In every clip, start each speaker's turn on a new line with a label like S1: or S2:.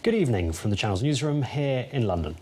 S1: Good evening from the Channel's newsroom here in London.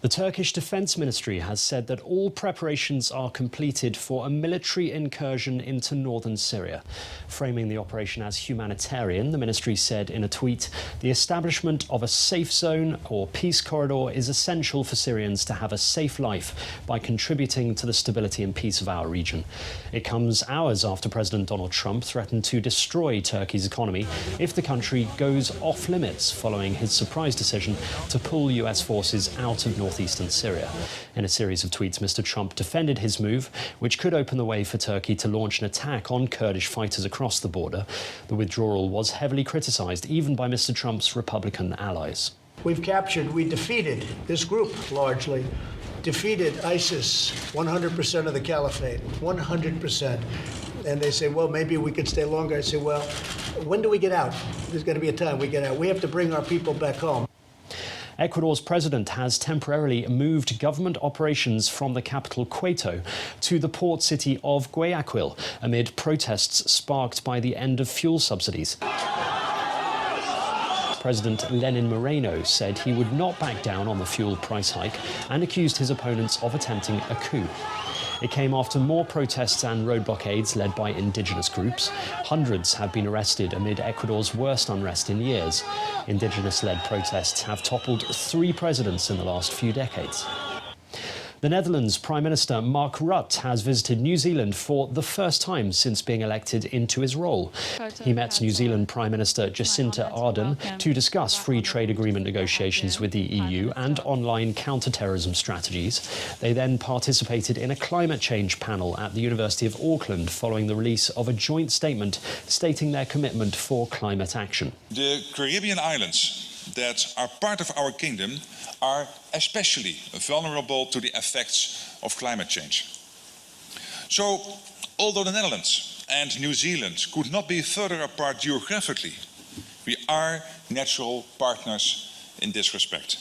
S1: The Turkish Defence Ministry has said that all preparations are completed for a military incursion into northern Syria. Framing the operation as humanitarian, the ministry said in a tweet, "The establishment of a safe zone or peace corridor is essential for Syrians to have a safe life by contributing to the stability and peace of our region." It comes hours after President Donald Trump threatened to destroy Turkey's economy if the country goes off limits following his surprise decision to pull US forces out of northeastern Syria. In a series of tweets, Mr. Trump defended his move, which could open the way for Turkey to launch an attack on Kurdish fighters across the border. The withdrawal was heavily criticised, even by Mr. Trump's Republican allies.
S2: We defeated this group largely, defeated ISIS, 100% of the caliphate, 100%. And they say, well, maybe we could stay longer. I say, well, when do we get out? There's going to be a time we get out. We have to bring our people back home.
S1: Ecuador's president has temporarily moved government operations from the capital Quito to the port city of Guayaquil amid protests sparked by the end of fuel subsidies. President Lenin Moreno said he would not back down on the fuel price hike and accused his opponents of attempting a coup. It came after more protests and road blockades led by indigenous groups. Hundreds have been arrested amid Ecuador's worst unrest in years. Indigenous-led protests have toppled 3 presidents in the last few decades. The Netherlands Prime Minister Mark Rutte has visited New Zealand for the first time since being elected into his role. He met New Zealand Prime Minister Jacinda Ardern to discuss free trade agreement negotiations with the EU and online counter-terrorism strategies. They then participated in a climate change panel at the University of Auckland following the release of a joint statement stating their commitment for climate action.
S3: The Caribbean islands that are part of our kingdom are especially vulnerable to the effects of climate change. So, although the Netherlands and New Zealand could not be further apart geographically, we are natural partners in this respect.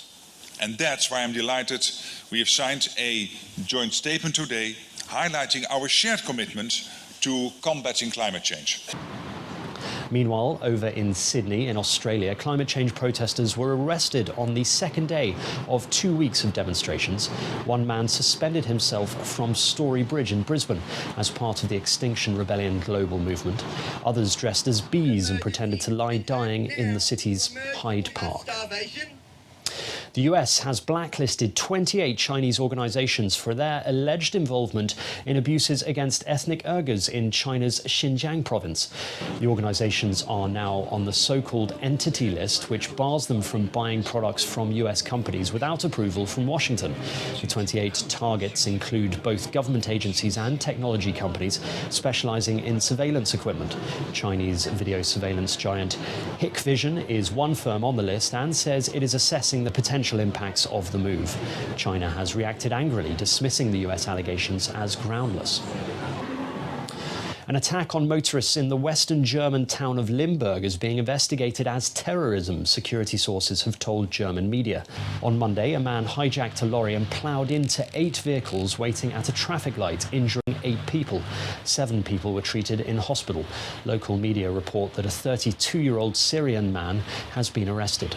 S3: And that's why I'm delighted we have signed a joint statement today highlighting our shared commitment to combating climate change.
S1: Meanwhile, over in Sydney, in Australia, climate change protesters were arrested on the second day of 2 weeks of demonstrations. One man suspended himself from Story Bridge in Brisbane as part of the Extinction Rebellion global movement. Others dressed as bees and pretended to lie dying in the city's Hyde Park. The US has blacklisted 28 Chinese organizations for their alleged involvement in abuses against ethnic Uyghurs in China's Xinjiang province. The organizations are now on the so-called entity list, which bars them from buying products from US companies without approval from Washington. The 28 targets include both government agencies and technology companies specializing in surveillance equipment. Chinese video surveillance giant Hikvision is one firm on the list and says it is assessing the potential impacts of the move. China has reacted angrily, dismissing the US allegations as groundless. An attack on motorists in the western German town of Limburg is being investigated as terrorism, security sources have told German media. On Monday, a man hijacked a lorry and ploughed into 8 vehicles waiting at a traffic light, injuring 8 people. 7 people were treated in hospital. Local media report that a 32-year-old Syrian man has been arrested.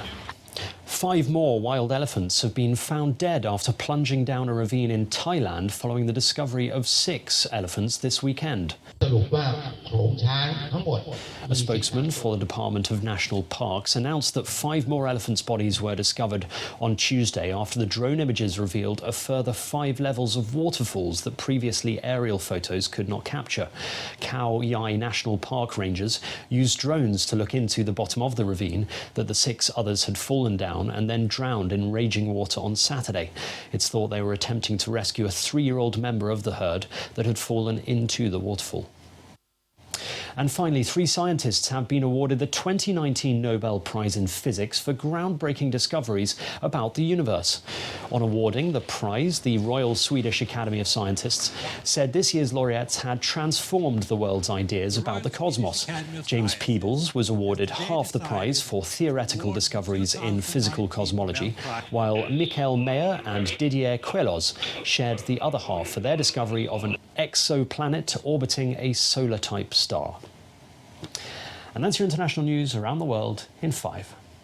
S1: 5 more wild elephants have been found dead after plunging down a ravine in Thailand following the discovery of 6 elephants this weekend. A spokesman for the Department of National Parks announced that 5 more elephants' bodies were discovered on Tuesday after the drone images revealed a further 5 levels of waterfalls that previously aerial photos could not capture. Khao Yai National Park rangers used drones to look into the bottom of the ravine that the 6 others had fallen down and then drowned in raging water on Saturday. It's thought they were attempting to rescue a 3-year-old member of the herd that had fallen into the waterfall. And finally, 3 scientists have been awarded the 2019 Nobel Prize in Physics for groundbreaking discoveries about the universe. On awarding the prize, the Royal Swedish Academy of Scientists said this year's laureates had transformed the world's ideas about the cosmos. James Peebles was awarded half the prize for theoretical discoveries in physical cosmology, while Michael Mayer and Didier Queloz shared the other half for their discovery of an exoplanet orbiting a solar-type star. And that's your international news around the world in 5.